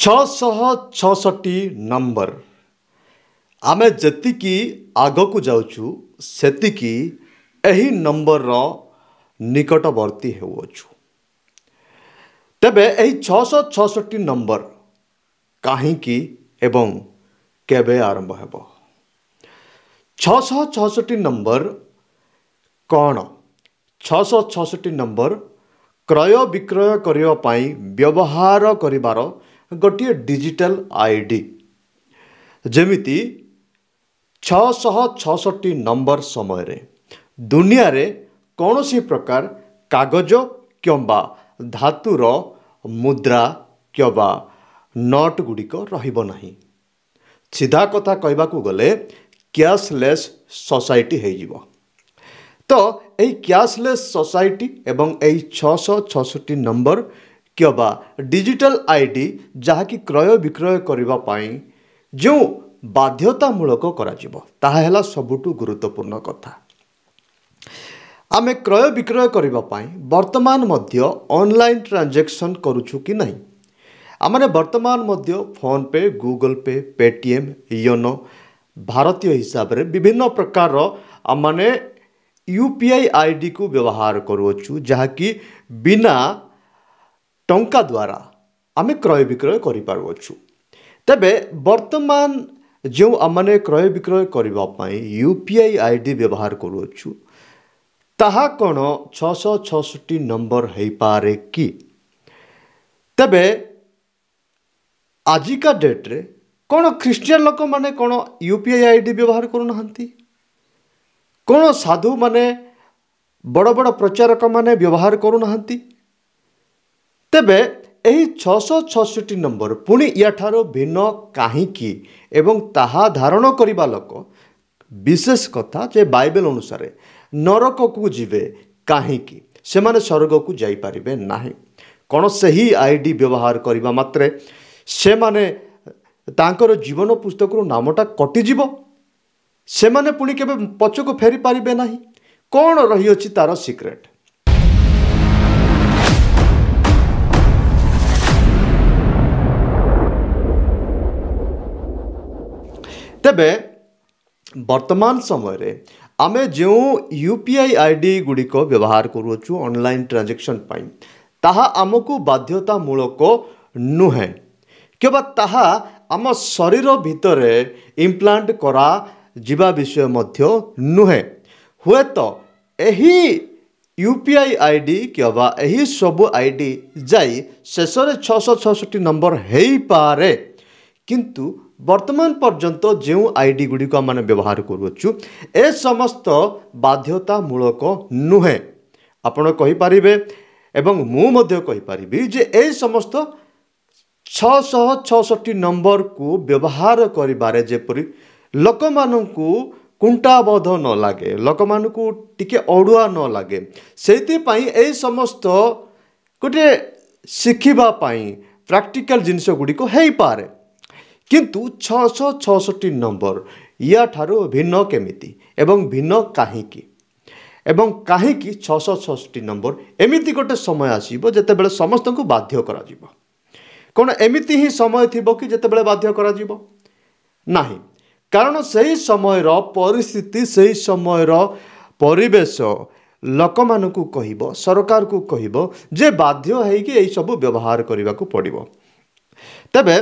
छःटी number आमे जतिकी आगकू जाउछु सेतिकी एही number रो निकटवर्ती हेउछु। तेबे एही 666 नंबर काहींकी एवं केबे आरंभ हेबो। 666 नंबर कौन? 666 नंबर क्रय विक्रय करिवा पाई व्यवहार करिवार गोटे डिजिटल आईडी। जेमिति 666 नंबर समय रे दुनिया रे कौनसी प्रकार कागज किंबा धातुर मुद्रा किंबा नोट गुड़िक रहिबो नहीं। सीधा कथा कहबाकू गले कैशलेस सोसाइटी हो जिवो। तो यही कैशलेस सोसाइटी एवं यही 666 नंबर किंबा डिजिटल आईडी जहाँकि क्रय विक्रय करिवा पाई जो बाध्यतामूलक कराजिवो ताहा हैला सबुठु गुरुत्वपूर्ण कथा। आमे क्रय विक्रय करिवा पाई वर्तमान मध्य ऑनलाइन ट्रांजैक्शन करूछु कि नहीं। आमने वर्तमान मध्य फोन पे, गूगल पे, पेटीएम, योनो भारतीय हिसाब रे विभिन्न प्रकार आमने यूपीआई आईडी को व्यवहार करूछु जहाँकि बिना टंका द्वारा आमे क्रय विक्रय करि पारुछु। तबे वर्तमान जो आमने क्रय विक्रय करिवा पाई यूपीआई आईडी व्यवहार करूछु ताहा कोन 666 नंबर हेई पारे कि? तबे आजिका डेट रे कोन ख्रिस्टियन लोक माने कोन यूपीआई आईडी व्यवहार करू नहंती? कोन साधु माने बड़ बड़ प्रचारक माने व्यवहार करू नहंती? तेबे एही 666 नंबर पुणी याठारो भिन्न काहींकी एवं ताहा धारण करिबा लोक विशेष कथा जे बाइबल अनुसार नरक को जीवे काहींकी से माने स्वर्ग को जाई पारिबे नाही। कोन सही आईडी व्यवहार करिबा मात्रे से माने तांकर जीवन पुस्तक रो नामटा कटि जीवो। से माने पुणी केबे पछको फेरी पारिबे नाही। कोन रही अछि तार सीक्रेट? तेबे वर्तमान समय रे आमे जो यूपीआई आईडी गुड़िक व्यवहार करूछु ऑनलाइन ट्रांजैक्शन पाई ताहा आमको बाध्यतामूलक नुहे केवल ताहा आम शरीर भितर इम्प्लांट करा जिबा विषय मध्य नुहे। हुए तो एही यूपीआई आईडी केवल एही सब आईडी जाई शेष 666 नंबर हेई पारे किंतु वर्तमान पर्यंत जो आईडी गुड़िक आम व्यवहार करूछु ए समस्त बाध्यतामूलक नुहे। आपण कहि पारिबे एवं मु मध्य कहि पारिबी जे ए समस्त 666 नंबर को व्यवहार करिबारे जेपरि लोक मानकू कुंटाबोध न लागे, लोक मानकू टिके अड़ुआ न लागे सेति पई ए समस्त गोटे शिखिबा पई प्रैक्टिकल जिनिस गुड़िक हेई पारे। किंतु 666 नंबर या ठारो भिन्न केमिति एवं भिन्न काहींकी एवं काहींकी 666 नंबर एमिति गोटे समय आसीबो जेतेबेले समस्त को बाध्य करा जिवो। कोन एमिति ही समय थिबो कि जेतेबेले बाध्य करा जिवो नाही। कारण सही समय रो परिस्थिति सही समय रो परिवेश लोक मानकू कहिबो, सरकार को कहिबो जे बाध्य है कि एई सब व्यवहार करिवा को पड़िबो। तबे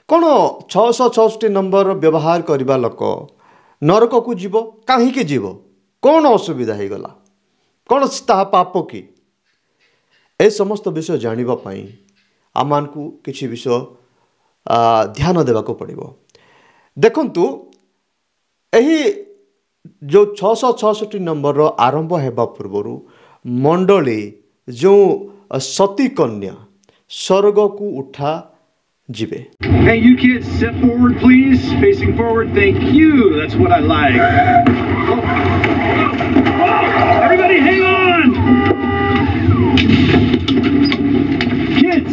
कोन 666 नंबर व्यवहार करिबा लोक नरक को जीव काहींकी जीव? कौन असुविधा हो गला? कौन ताहा पाप कि? ए समस्त विषय जानिबा पाई आमानकू किछि विषय ध्यान देवा को पड़िबो। देखंतु एही जो 666 नंबर रो आरंभ हेबा पूर्वरु मंडली जो सती कन्या स्वर्ग को उठा जिबे। Hey, you kids, step forward, please. Facing forward, thank you. That's what I like. Everybody, hang on. Kids.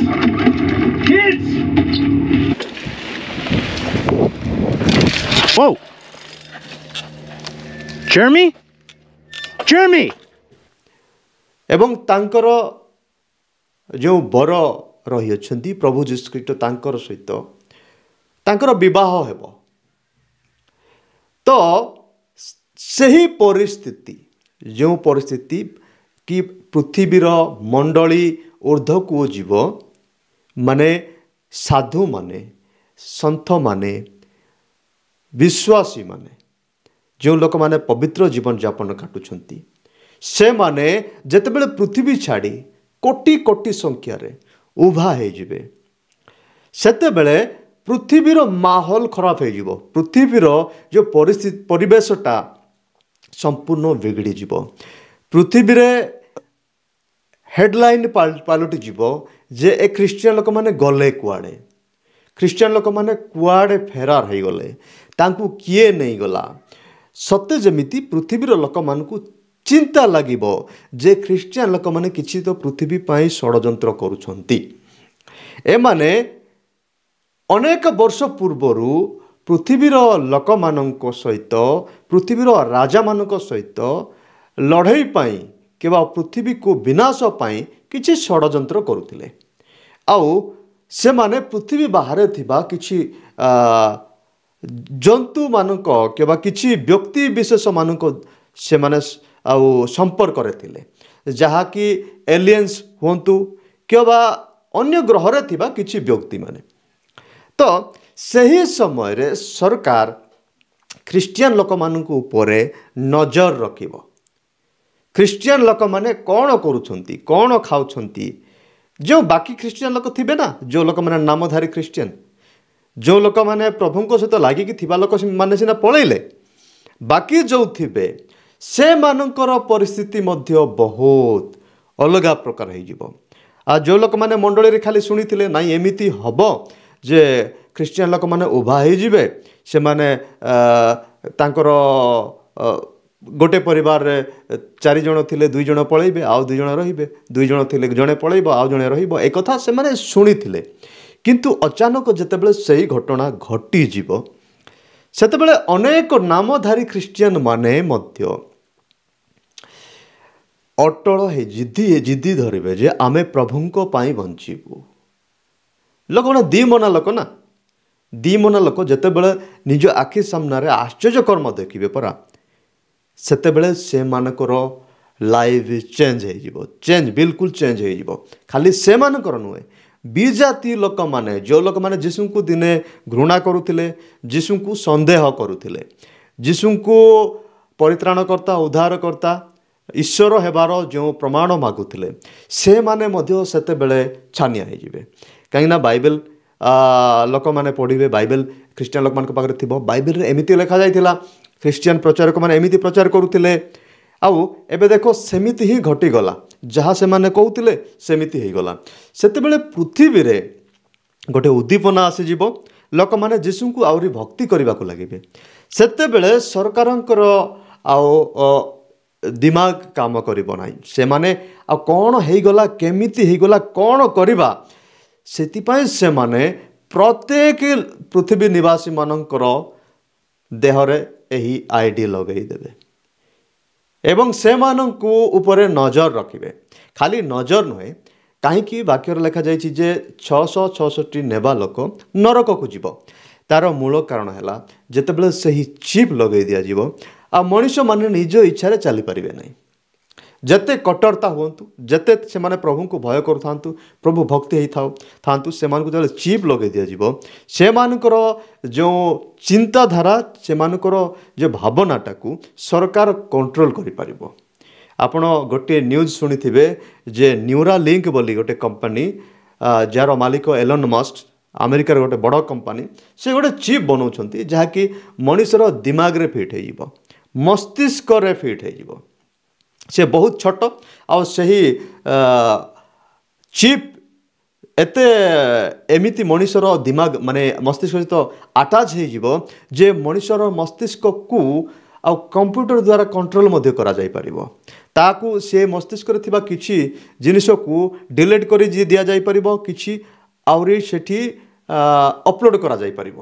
Whoa. Jeremy. एवं तांकर जो बर ରହିଅଛନ୍ତି ପ୍ରଭୁ ଯୀଶୁଖ୍ରୀଷ୍ଟ ତାଙ୍କର ସହିତ ତାଙ୍କର ବିବାହ ହେବ। ତ ସେହି ପରିସ୍ଥିତି ଯେଉଁ ପରିସ୍ଥିତି କି ପୃଥିବୀର ମଣ୍ଡଳୀ ଊର୍ଦ୍ଧ୍ୱକୁ ଯିବ, ମାନେ ସାଧୁମାନେ, ସନ୍ଥମାନେ, ବିଶ୍ୱାସୀମାନେ, ଯେଉଁ ଲୋକମାନେ ପବିତ୍ର ଜୀବନଯାପନ କାଟୁଛନ୍ତି, ସେମାନେ ଯେତେବେଳେ ପୃଥିବୀ ଛାଡ଼ି କୋଟି କୋଟି ସଂଖ୍ୟାରେ ଉଭା ହେଇଯିବେ, ସେତେବେଳେ ପୃଥିବୀର ମାହୋଲ ଖରାପ ହେଇଯିବ। ପୃଥିବୀର ଯେଉଁ ପରିବେଶଟା ସମ୍ପୂର୍ଣ୍ଣ ବିଗିଡ଼ିଯିବ। ପୃଥିବୀରେ ହେଡ଼ଲାଇନ୍ ପାଲଟିଯିବ ଯେ ଏ ଖ୍ରୀଷ୍ଟିଆନ ଲୋକମାନେ ଗଲେ କୁଆଡ଼େ, ଖ୍ରୀଷ୍ଟିଆନ ଲୋକମାନେ କୁଆଡ଼େ ଫେରାର ହେଇଗଲେ, ତାଙ୍କୁ କିଏ ନେଇଗଲା। ସତେ ଯେମିତି ପୃଥିବୀର ଲୋକମାନଙ୍କୁ ଚିନ୍ତା ଲାଗିବ ଯେ ଖ୍ରୀଷ୍ଟିଆନ ଲୋକମାନେ କିଛି ତ ପୃଥିବୀ ପାଇଁ ଷଡ଼ଯନ୍ତ୍ର କରୁଛନ୍ତି। ଏମାନେ ଅନେକ ବର୍ଷ ପୂର୍ବରୁ ପୃଥିବୀର ଲୋକମାନଙ୍କ ସହିତ, ପୃଥିବୀର ରାଜାମାନଙ୍କ ସହିତ ଲଢ଼େଇ ପାଇଁ କିମ୍ବା ପୃଥିବୀକୁ ବିନାଶ ପାଇଁ କିଛି ଷଡ଼ଯନ୍ତ୍ର କରୁଥିଲେ। ଆଉ ସେମାନେ ପୃଥିବୀ ବାହାରେ ଥିବା କିଛି ଜନ୍ତୁମାନଙ୍କ କିମ୍ବା କିଛି ବ୍ୟକ୍ତି ବିଶେଷମାନଙ୍କ ସେମାନେ ଆଉ ସମ୍ପର୍କରେ ଥିଲେ, ଯାହାକି ଏଲିଏନ୍ସ ହୁଅନ୍ତୁ କିମ୍ବା ଅନ୍ୟ ଗ୍ରହରେ ଥିବା କିଛି ବ୍ୟକ୍ତିମାନେ। ତ ସେହି ସମୟରେ ସରକାର ଖ୍ରୀଷ୍ଟିଆନ ଲୋକମାନଙ୍କ ଉପରେ ନଜର ରଖିବ। ଖ୍ରୀଷ୍ଟିଆନ ଲୋକମାନେ କ'ଣ କରୁଛନ୍ତି, କ'ଣ ଖାଉଛନ୍ତି। ଯେଉଁ ବାକି ଖ୍ରୀଷ୍ଟିଆନ ଲୋକ ଥିବେ ନା, ଯେଉଁ ଲୋକମାନେ ନାମଧାରୀ ଖ୍ରୀଷ୍ଟିଆନ, ଯେଉଁ ଲୋକମାନେ ପ୍ରଭୁଙ୍କ ସହିତ ଲାଗିକି ଥିବା ଲୋକମାନେ ସିନା ପଳେଇଲେ, ବାକି ଯେଉଁ ଥିବେ ସେମାନଙ୍କର ପରିସ୍ଥିତି ମଧ୍ୟ ବହୁତ ଅଲଗା ପ୍ରକାର ହେଇଯିବ। ଆଉ ଯେଉଁ ଲୋକମାନେ ମଣ୍ଡଳୀରେ ଖାଲି ଶୁଣିଥିଲେ ନାଇଁ ଏମିତି ହେବ ଯେ ଖ୍ରୀଷ୍ଟିଆନ ଲୋକମାନେ ଉଭା ହେଇଯିବେ, ସେମାନେ ତାଙ୍କର ଗୋଟେ ପରିବାରରେ 4 ଜଣ ଥିଲେ 2 ଜଣ ପଳେଇବେ, ଆଉ 2 ଜଣ ରହିବେ, 2 ଜଣ ଥିଲେ ଜଣେ ପଳେଇବ, ଆଉ ଜଣେ ରହିବ, ଏ କଥା ସେମାନେ ଶୁଣିଥିଲେ। କିନ୍ତୁ ଅଚାନକ ଯେତେବେଳେ ସେହି ଘଟଣା ଘଟିଯିବ, ସେତେବେଳେ ଅନେକ ନାମଧାରୀ ଖ୍ରୀଷ୍ଟିଆନ ମାନେ ମଧ୍ୟ ଅଟଳ ହେଇ ଜିଦି ଧରିବେ ଯେ ଆମେ ପ୍ରଭୁଙ୍କ ପାଇଁ ବଞ୍ଚିବୁ। ଲୋକମାନେ ଦିମନା ଲୋକ ନା, ଦିମନା ଲୋକ ଯେତେବେଳେ ନିଜ ଆଖି ସାମ୍ନାରେ ଆଶ୍ଚର୍ଯ୍ୟ କର୍ମ ଦେଖିବେ ପରା, ସେତେବେଳେ ସେମାନଙ୍କର ଲାଇଫ୍ ଚେଞ୍ଜ ହେଇଯିବ। ବିଲକୁଲ ଚେଞ୍ଜ ହେଇଯିବ। ଖାଲି ସେମାନଙ୍କର ନୁହେଁ, ବିଜାତି ଲୋକମାନେ, ଯେଉଁ ଲୋକମାନେ ଯୀଶୁଙ୍କୁ ଦିନେ ଘୃଣା କରୁଥିଲେ, ଯୀଶୁଙ୍କୁ ସନ୍ଦେହ କରୁଥିଲେ, ଯୀଶୁଙ୍କୁ ପରିତ୍ରାଣକର୍ତ୍ତା, ଉଦ୍ଧାରକର୍ତ୍ତା, ଈଶ୍ୱର ହେବାର ଯେଉଁ ପ୍ରମାଣ ମାଗୁଥିଲେ, ସେମାନେ ମଧ୍ୟ ସେତେବେଳେ ଛାନିଆ ହେଇଯିବେ। କାହିଁକିନା ବାଇବେଲ ଲୋକମାନେ ପଢ଼ିବେ, ବାଇବେଲ ଖ୍ରୀଷ୍ଟିଆନ ଲୋକମାନଙ୍କ ପାଖରେ ଥିବ, ବାଇବେଲରେ ଏମିତି ଲେଖାଯାଇଥିଲା, ଖ୍ରୀଷ୍ଟିଆନ ପ୍ରଚାରକମାନେ ଏମିତି ପ୍ରଚାର କରୁଥିଲେ। ଆଉ ଏବେ ଦେଖ ସେମିତି ହିଁ ଘଟିଗଲା, ଯାହା ସେମାନେ କହୁଥିଲେ ସେମିତି ହେଇଗଲା। ସେତେବେଳେ ପୃଥିବୀରେ ଗୋଟେ ଉଦ୍ଦୀପନା ଆସିଯିବ, ଲୋକମାନେ ଯୀଶୁଙ୍କୁ ଆହୁରି ଭକ୍ତି କରିବାକୁ ଲାଗିବେ। ସେତେବେଳେ ସରକାରଙ୍କର ଆଉ ଦିମାଗ କାମ କରିବ ନାହିଁ। ସେମାନେ ଆଉ କ'ଣ ହେଇଗଲା, କେମିତି ହେଇଗଲା, କ'ଣ କରିବା, ସେଥିପାଇଁ ସେମାନେ ପ୍ରତ୍ୟେକ ପୃଥିବୀ ନିବାସୀମାନଙ୍କର ଦେହରେ ଏହି ଆଇଡି ଲଗାଇ ଦେବେ ଏବଂ ସେମାନଙ୍କୁ ଉପରେ ନଜର ରଖିବେ। ଖାଲି ନଜର ନୁହେଁ, କାହିଁକି ବାକ୍ୟରେ ଲେଖାଯାଇଛି ଯେ 666 ନେବା ଲୋକ ନରକକୁ ଯିବ। ତାର ମୂଳ କାରଣ ହେଲା ଯେତେବେଳେ ସେହି ଚିପ୍ ଲଗାଇ ଦିଆଯିବ, ଆଉ ମଣିଷମାନେ ନିଜ ଇଚ୍ଛାରେ ଚାଲିପାରିବେ ନାହିଁ। ଯେତେ କଟ୍ଟରତା ହୁଅନ୍ତୁ, ଯେତେ ସେମାନେ ପ୍ରଭୁଙ୍କୁ ଭୟ କରୁଥାନ୍ତୁ, ପ୍ରଭୁ ଭକ୍ତି ହେଇଥାନ୍ତୁ, ସେମାନଙ୍କୁ ଯେତେବେଳେ ଚିପ୍ ଲଗାଇ ଦିଆଯିବ, ସେମାନଙ୍କର ଯେଉଁ ଚିନ୍ତାଧାରା, ସେମାନଙ୍କର ଯେଉଁ ଭାବନାଟାକୁ ସରକାର କଣ୍ଟ୍ରୋଲ କରିପାରିବ। ଆପଣ ଗୋଟିଏ ନ୍ୟୁଜ୍ ଶୁଣିଥିବେ ଯେ ନ୍ୟୁରାଲିଙ୍କ ବୋଲି ଗୋଟେ କମ୍ପାନୀ, ଯାହାର ମାଲିକ ଏଲନ୍ ମସ୍କ, ଆମେରିକାର ଗୋଟେ ବଡ଼ କମ୍ପାନୀ, ସେ ଗୋଟେ ଚିପ୍ ବନାଉଛନ୍ତି ଯାହାକି ମଣିଷର ଦିମାଗରେ ଫିଟ୍ ହେଇଯିବ, ମସ୍ତିଷ୍କରେ ଫିଟ୍ ହେଇଯିବ। ସେ ବହୁତ ଛୋଟ, ଆଉ ସେହି ଚିପ୍ ଏମିତି ମଣିଷର ଦିମାଗ ମାନେ ମସ୍ତିଷ୍କ ସହିତ ଆଟାଚ୍ ହେଇଯିବ ଯେ ମଣିଷର ମସ୍ତିଷ୍କକୁ ଆଉ କମ୍ପ୍ୟୁଟର ଦ୍ୱାରା କଣ୍ଟ୍ରୋଲ ମଧ୍ୟ କରାଯାଇପାରିବ। ତାକୁ ସେ ମସ୍ତିଷ୍କରେ ଥିବା କିଛି ଜିନିଷକୁ ଡିଲିଟ୍ କରି ଦିଆଯାଇପାରିବ, କିଛି ଆହୁରି ସେଠି ଅପଲୋଡ଼ କରାଯାଇପାରିବ।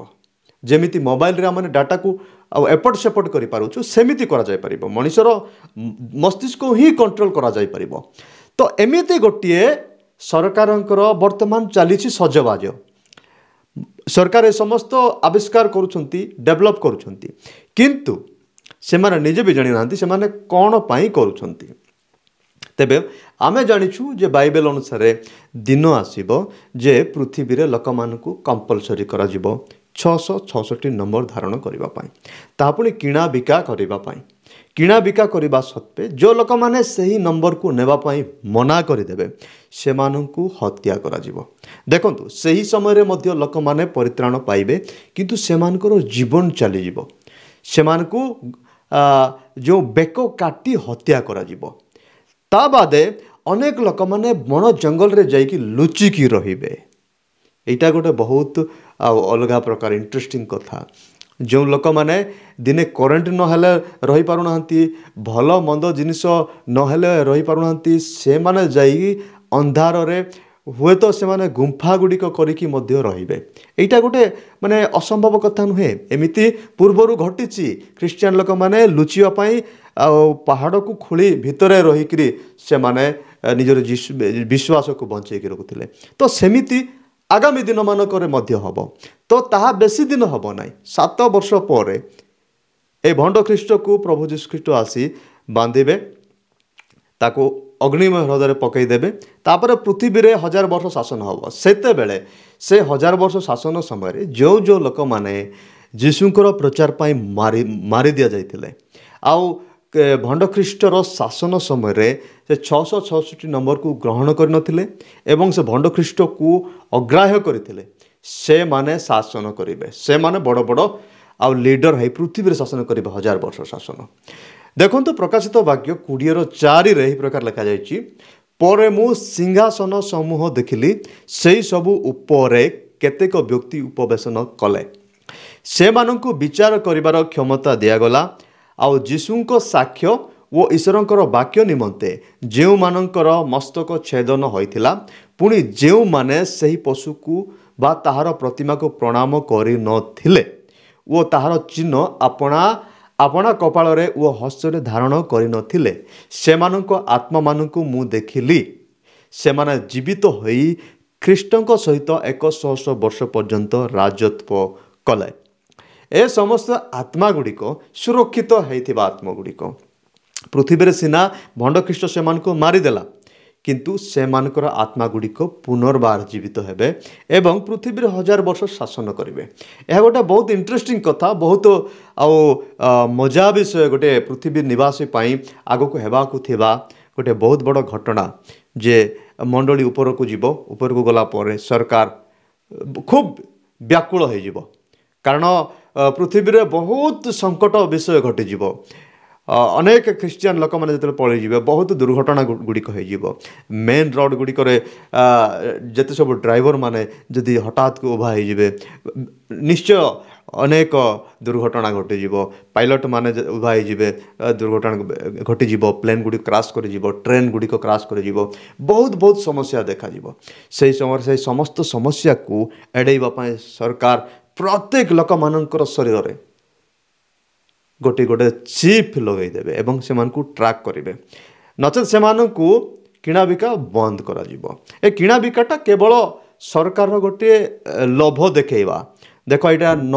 ଯେମିତି ମୋବାଇଲରେ ଆମେ ଡାଟାକୁ ଆଉ ଏପଟ ସେପଟ କରିପାରୁଛୁ, ସେମିତି କରାଯାଇପାରିବ। ମଣିଷର ମସ୍ତିଷ୍କ ହିଁ କଣ୍ଟ୍ରୋଲ କରାଯାଇପାରିବ। ତ ଏମିତି ଗୋଟିଏ ସରକାରଙ୍କର ବର୍ତ୍ତମାନ ଚାଲିଛି ସଜବାଜ। ସରକାର ଏ ସମସ୍ତ ଆବିଷ୍କାର କରୁଛନ୍ତି, ଡେଭଲପ୍ କରୁଛନ୍ତି, କିନ୍ତୁ ସେମାନେ ନିଜେ ବି ଜାଣିନାହାନ୍ତି ସେମାନେ କ'ଣ ପାଇଁ କରୁଛନ୍ତି। ତେବେ ଆମେ ଜାଣିଛୁ ଯେ ବାଇବେଲ ଅନୁସାରେ ଦିନ ଆସିବ ଯେ ପୃଥିବୀରେ ଲୋକମାନଙ୍କୁ କମ୍ପଲସରି କରାଯିବ 666 ନମ୍ବର ଧାରଣ କରିବା ପାଇଁ, ତାହା ପୁଣି କିଣା ବିକା କରିବା ପାଇଁ। କିଣା ବିକା କରିବା ସତ୍ତ୍ୱେ ଯେଉଁ ଲୋକମାନେ ସେହି ନମ୍ବରକୁ ନେବା ପାଇଁ ମନା କରିଦେବେ ସେମାନଙ୍କୁ ହତ୍ୟା କରାଯିବ। ଦେଖନ୍ତୁ, ସେହି ସମୟରେ ମଧ୍ୟ ଲୋକମାନେ ପରିତ୍ରାଣ ପାଇବେ, କିନ୍ତୁ ସେମାନଙ୍କର ଜୀବନ ଚାଲିଯିବ। ସେମାନଙ୍କୁ ଯେଉଁ ବେକ କାଟି ହତ୍ୟା କରାଯିବ। ତା ବାଦେ ଅନେକ ଲୋକମାନେ ବଣ ଜଙ୍ଗଲରେ ଯାଇକି ଲୁଚିକି ରହିବେ। ଏଇଟା ଗୋଟେ ବହୁତ ଅଲଗା ପ୍ରକାର ଇଣ୍ଟରେଷ୍ଟିଂ କଥା। ଯେଉଁ ଲୋକମାନେ ଦିନେ କରେଣ୍ଟ ନହେଲେ ରହିପାରୁନାହାନ୍ତି, ଭଲ ମନ୍ଦ ଜିନିଷ ନହେଲେ ରହିପାରୁନାହାନ୍ତି, ସେମାନେ ଯାଇକି ଅନ୍ଧାରରେ ହୁଏତ ସେମାନେ ଗୁମ୍ଫା ଗୁଡ଼ିକ କରିକି ମଧ୍ୟ ରହିବେ। ଏଇଟା ଗୋଟେ ମାନେ ଅସମ୍ଭବ କଥା ନୁହେଁ। ଏମିତି ପୂର୍ବରୁ ଘଟିଛି। ଖ୍ରୀଷ୍ଟିଆନ ଲୋକମାନେ ଲୁଚିବା ପାଇଁ ଆଉ ପାହାଡ଼କୁ ଖୋଳି ଭିତରେ ରହିକରି ସେମାନେ ନିଜର ବିଶ୍ୱାସକୁ ବଞ୍ଚେଇକି ରଖୁଥିଲେ। ତ ସେମିତି ଆଗାମୀ ଦିନମାନଙ୍କରେ ମଧ୍ୟ ହେବ। ତ ତାହା ବେଶୀ ଦିନ ହେବ ନାହିଁ। 7 ବର୍ଷ ପରେ ଏ ଭଣ୍ଡ ଖ୍ରୀଷ୍ଟକୁ ପ୍ରଭୁ ଯୀଶୁଖ୍ରୀଷ୍ଟ ଆସି ବାନ୍ଧିବେ, ତାକୁ ଅଗ୍ନିମୟ ହ୍ରଦରେ ପକାଇଦେବେ। ତାପରେ ପୃଥିବୀରେ 1000 ବର୍ଷ ଶାସନ ହେବ। ସେତେବେଳେ ସେ 1000 ବର୍ଷ ଶାସନ ସମୟରେ ଯେଉଁ ଲୋକମାନେ ଯୀଶୁଙ୍କର ପ୍ରଚାର ପାଇଁ ମାରି ଦିଆଯାଇଥିଲେ ଆଉ ଭଣ୍ଡ ଖ୍ରୀଷ୍ଟର ଶାସନ ସମୟରେ ସେ 666 ନମ୍ବରକୁ ଗ୍ରହଣ କରିନଥିଲେ ଏବଂ ସେ ଭଣ୍ଡ ଖ୍ରୀଷ୍ଟକୁ ଅଗ୍ରାହ୍ୟ କରିଥିଲେ, ସେମାନେ ଶାସନ କରିବେ। ସେମାନେ ବଡ଼ ବଡ଼ ଆଉ ଲିଡର ହେଇ ପୃଥିବୀରେ ଶାସନ କରିବେ 1000 ବର୍ଷ ଶାସନ। ଦେଖନ୍ତୁ, ପ୍ରକାଶିତ ବାକ୍ୟ 20:4 ଏହି ପ୍ରକାର ଲେଖାଯାଇଛି, ପରେ ମୁଁ ସିଂହାସନ ସମୂହ ଦେଖିଲି, ସେହି ସବୁ ଉପରେ କେତେକ ବ୍ୟକ୍ତି ଉପବେଶନ କଲେ। ସେମାନଙ୍କୁ ବିଚାର କରିବାର କ୍ଷମତା ଦିଆଗଲା ଆଉ ଯୀଶୁଙ୍କ ସାକ୍ଷ୍ୟ ଓ ଈଶ୍ୱରଙ୍କର ବାକ୍ୟ ନିମନ୍ତେ ଯେଉଁମାନଙ୍କର ମସ୍ତକ ଛେଦନ ହୋଇଥିଲା, ପୁଣି ଯେଉଁମାନେ ସେହି ପଶୁକୁ ବା ତାହାର ପ୍ରତିମାକୁ ପ୍ରଣାମ କରିନଥିଲେ ଓ ତାହାର ଚିହ୍ନ ଆପଣା କପାଳରେ ଓ ହସ୍ତରେ ଧାରଣ କରିନଥିଲେ, ସେମାନଙ୍କ ଆତ୍ମାମାନଙ୍କୁ ମୁଁ ଦେଖିଲି। ସେମାନେ ଜୀବିତ ହୋଇ ଖ୍ରୀଷ୍ଟଙ୍କ ସହିତ 100 ବର୍ଷ ପର୍ଯ୍ୟନ୍ତ ରାଜତ୍ୱ କଲେ। ଏ ସମସ୍ତ ଆତ୍ମା ଗୁଡ଼ିକ ସୁରକ୍ଷିତ ହୋଇଥିବା ଆତ୍ମା ଗୁଡ଼ିକ। ପୃଥିବୀରେ ସିନା ଭଣ୍ଡ ଖ୍ରୀଷ୍ଟ ସେମାନଙ୍କୁ ମାରିଦେଲା, କିନ୍ତୁ ସେମାନଙ୍କର ଆତ୍ମା ଗୁଡ଼ିକ ପୁନର୍ବାର ଜୀବିତ ହେବେ ଏବଂ ପୃଥିବୀରେ 1000 ବର୍ଷ ଶାସନ କରିବେ। ଏହା ଗୋଟେ ବହୁତ ଇଣ୍ଟରେଷ୍ଟିଂ କଥା, ବହୁତ ମଜା ବିଷୟ, ଗୋଟେ ପୃଥିବୀ ନିବାସୀ ପାଇଁ ଆଗକୁ ହେବାକୁ ଥିବା ଗୋଟେ ବହୁତ ବଡ଼ ଘଟଣା ଯେ ମଣ୍ଡଳୀ ଉପରକୁ ଯିବ। ଉପରକୁ ଗଲା ପରେ ସରକାର ଖୁବ୍ ବ୍ୟାକୁଳ ହୋଇଯିବ, କାରଣ ପୃଥିବୀରେ ବହୁତ ସଙ୍କଟ ବିଷୟ ଘଟିଯିବ। ଅନେକ ଖ୍ରୀଷ୍ଟିଆନ ଲୋକମାନେ ଯେତେବେଳେ ପଳେଇଯିବେ, ବହୁତ ଦୁର୍ଘଟଣା ଗୁଡ଼ିକ ହୋଇଯିବ। ମେନ୍ ରୋଡ଼ ଗୁଡ଼ିକରେ ଯେତେ ସବୁ ଡ୍ରାଇଭର ମାନେ ଯଦି ହଠାତ୍ ଉଭା ହୋଇଯିବେ, ନିଶ୍ଚୟ ଅନେକ ଦୁର୍ଘଟଣା ଘଟିଯିବ। ପାଇଲଟ ମାନେ ଉଭା ହୋଇଯିବେ, ଦୁର୍ଘଟଣା ଘଟିଯିବ। ପ୍ଲେନ୍ ଗୁଡ଼ିକ କ୍ରାସ୍ କରିଯିବ, ଟ୍ରେନ୍ ଗୁଡ଼ିକ କ୍ରାସ୍ କରିଯିବ, ବହୁତ ସମସ୍ୟା ଦେଖାଯିବ। ସେହି ସମୟରେ ସେହି ସମସ୍ତ ସମସ୍ୟାକୁ ଏଡ଼େଇବା ପାଇଁ ସରକାର ପ୍ରତ୍ୟେକ ଲୋକମାନଙ୍କର ଶରୀରରେ ଗୋଟେ ଚିପ୍ ଲଗାଇଦେବେ ଏବଂ ସେମାନଙ୍କୁ ଟ୍ରାକ୍ କରିବେ, ନଚେତ୍ ସେମାନଙ୍କୁ କିଣାବିକା ବନ୍ଦ କରାଯିବ। ଏ କିଣାବିକାଟା କେବଳ ସରକାରର ଗୋଟିଏ ଲୋଭ ଦେଖାଇବା, ଦେଖ ଏଇଟା ନ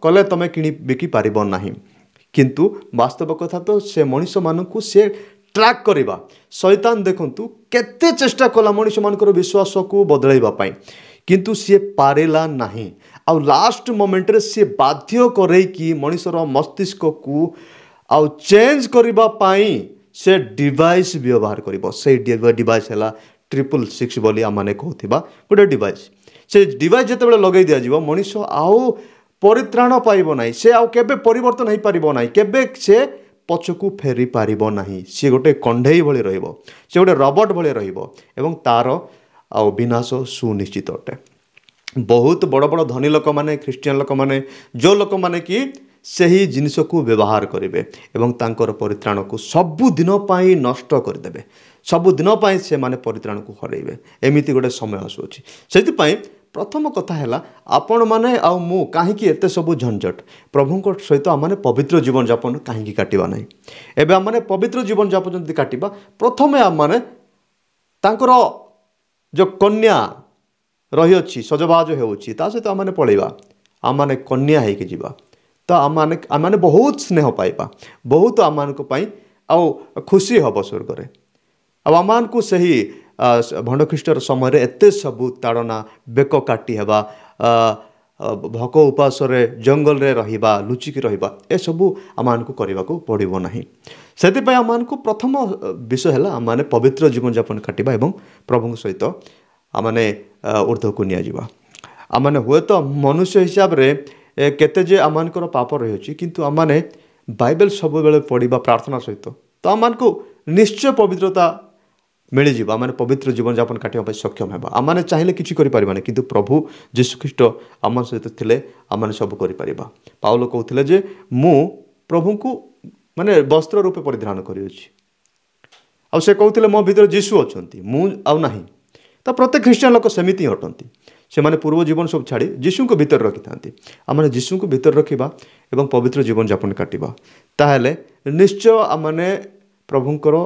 କଲେ ତୁମେ କିଣି ବିକି ପାରିବ ନାହିଁ। କିନ୍ତୁ ବାସ୍ତବ କଥା ତ ସେ ମଣିଷମାନଙ୍କୁ ସେ ଟ୍ରାକ୍ କରିବା। ଶୈତାନ ଦେଖନ୍ତୁ କେତେ ଚେଷ୍ଟା କଲା ମଣିଷମାନଙ୍କର ବିଶ୍ୱାସକୁ ବଦଳାଇବା ପାଇଁ, କିନ୍ତୁ ସିଏ ପାରିଲା ନାହିଁ। ଆଉ ଲାଷ୍ଟ ମୋମେଣ୍ଟରେ ସିଏ ବାଧ୍ୟ କରେଇକି ମଣିଷର ମସ୍ତିଷ୍କକୁ ଆଉ ଚେଞ୍ଜ କରିବା ପାଇଁ ସେ ଡିଭାଇସ୍ ବ୍ୟବହାର କରିବ। ସେଇ ଡିଭାଇସ୍ ହେଲା 666 ବୋଲି ଆମମାନେ କହୁଥିବା ଗୋଟେ ଡିଭାଇସ୍। ସେ ଡିଭାଇସ୍ ଯେତେବେଳେ ଲଗାଇ ଦିଆଯିବ, ମଣିଷ ଆଉ ପରିତ୍ରାଣ ପାଇବ ନାହିଁ, ସେ ଆଉ କେବେ ପରିବର୍ତ୍ତନ ହୋଇପାରିବ ନାହିଁ, କେବେ ସେ ପଛକୁ ଫେରି ପାରିବ ନାହିଁ। ସିଏ ଗୋଟେ କଣ୍ଢେଇ ଭଳି ରହିବ, ସେ ଗୋଟେ ରବଟ ଭଳି ରହିବ ଏବଂ ତାର ଆଉ ବିନାଶ ସୁନିଶ୍ଚିତ ଅଟେ। ବହୁତ ବଡ଼ ବଡ଼ ଧନୀ ଲୋକମାନେ, ଖ୍ରୀଷ୍ଟିଆନ ଲୋକମାନେ, ଯେଉଁ ଲୋକମାନେ କି ସେହି ଜିନିଷକୁ ବ୍ୟବହାର କରିବେ ଏବଂ ତାଙ୍କର ପରିତ୍ରାଣକୁ ସବୁଦିନ ପାଇଁ ନଷ୍ଟ କରିଦେବେ, ସବୁଦିନ ପାଇଁ ସେମାନେ ପରିତ୍ରାଣକୁ ହରାଇବେ। ଏମିତି ଗୋଟେ ସମୟ ଆସୁଅଛି। ସେଥିପାଇଁ ପ୍ରଥମ କଥା ହେଲା, ଆପଣମାନେ ଆଉ ମୁଁ କାହିଁକି ଏତେ ସବୁ ଝଞ୍ଝଟ, ପ୍ରଭୁଙ୍କ ସହିତ ଆମମାନେ ପବିତ୍ର ଜୀବନଯାପନ କାହିଁକି କାଟିବା ନାହିଁ? ଏବେ ଆମମାନେ ପବିତ୍ର ଜୀବନଯାପନ ଯଦି କାଟିବା, ପ୍ରଥମେ ଆମମାନେ ତାଙ୍କର जो कन्या रही अच्छी सजबाज होउची ता सहित आम पलैबा आम कन्या होइके जीवा तो आम बहुत स्नेह पाइबा बहुत आम आउ खुशी हम स्वर्ग आम को सही भंड ख्रीष्टर समय एत सबू ताड़ना बेक काटी हेबा भक उपास जंगल रे रहिबा लुचिकी रहिबा ए सबू आम को करने को पड़ो ना से आम को प्रथम विषय है आम पवित्र जीवन यापन काटिबा एवं प्रभु सहित आम ऊर्ध्व को निया आम हुए तो मनुष्य हिसाब रे केते जे आमर पाप रही किंतु आम बाइबल सब बेले पढ़ा प्रार्थना सहित तो आम को निश्चय पवित्रता मिल आम पवित्र जीवन यापन काटिया सक्षम है आम चाहिए किसी करें किंतु प्रभु जीशुख्रीष्ट आम सहित थे आम सब कर पाउल कहते जे मु प्रभु को माने वस्त्र रूपे परिधान कर से कहते मो भीतर जीशु अच्छा मुना तो प्रत्येक ख्रीष्टियान लोक सेमती ही हटती से माने पूर्व जीवन सब छाड़ी जीशु को भीतर रखी था आम जीशु को भीतर रखा एवं पवित्र जीवन यापन काटिबा ताहले निश्चय आम प्रभुंकर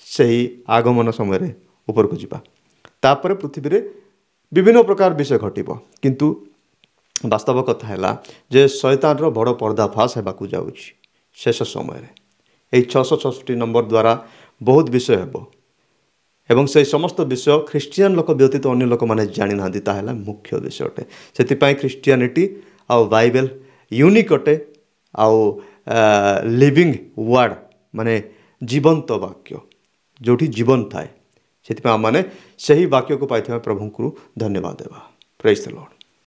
सही आगमन समय ऊपर को जीवा तापर पृथ्वी रे विभिन्न प्रकार विषय घटिबो किंतु वास्तव कथा है जे शैतान रो बड़ पर्दाफाश होगा जाऊँगी शेष समय यही 666 नंबर द्वारा बहुत विषय हेबो एवं से समस्त विषय ख्रीस्टियान लोक व्यतीत अन्य लोक मैंने जानी ना ताहला मुख्य विषय अटे से ख्रीस्टियानिटी आउ बाइबल यूनिक अटे आउ लिविंग वर्ड माने जीवंत वाक्य जोठी जीवन थाए से आम मैंने सही वाक्य को पाई प्रभु को धन्यवाद देवा प्रेज द लॉर्ड।